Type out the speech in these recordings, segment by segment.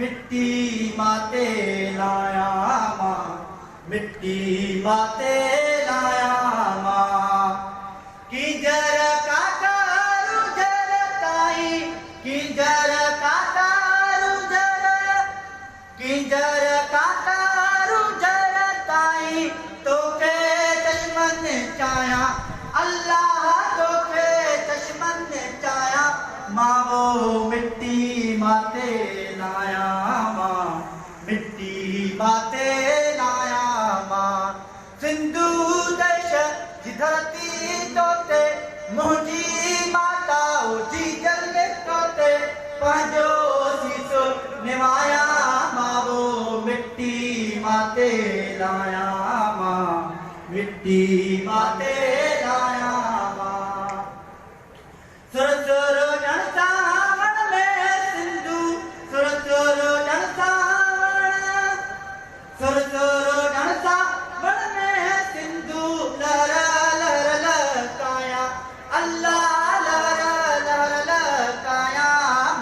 मिट्टी माते लाया मां, मिट्टी माते लाया मां। किंजर काकारू जर ताई, किंजर काकारू जर, किंजर काकारू जर ताई, तोखे चश्मन चाया अल्लाह, तोखे चश्मन चाया मां। वो मिट्टी माते लाया मां, मिट्टी माते लाया मां। सिंधु देश जी धरती तोते मुंहिंजी माता जी जल तोते पंहिंजो सीसो निवाया मां। वो मिट्टी माते लाया मां, मिट्टी माते लाया मां। सुर सुर ॼण सावण में सिंधु, सुर सुर ॼण सावण, सुर सुर ॼण सावण में सिंधु लहर लहर लहकाया अल्लाह, लहर लहर लहकाया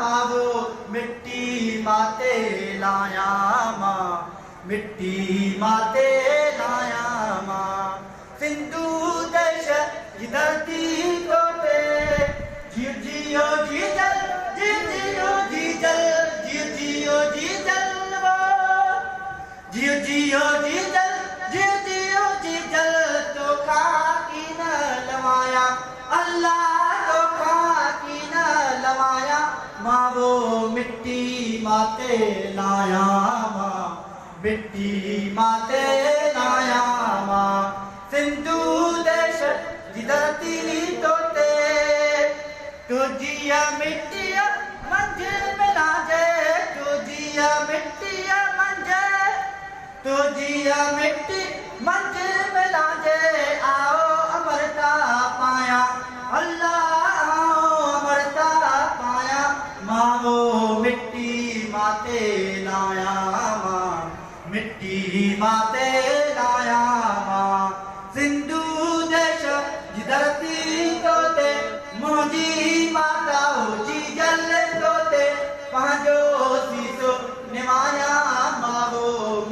मां। वो मिट्टी माते लाया मां, मिट्टी माते लाया मां। सिंधु देश जी धरती तोते जियो जियो जी जल, जियो जी जल, जियो जी जल, वो जियो जियो जी जल, जियो जी जल। तो खाकी न लवाया अल्लाह, तो खाकी न लवाया मां। वो मिट्टी माते लाया मां, मिट्टी माते लाया मां। सिंधु देश जी धरती तोते तुझिया मिट्टिया मंझे मिलाजे, तुझिया मिट्टिया मंझे, तुझिया मिट्टी मंझे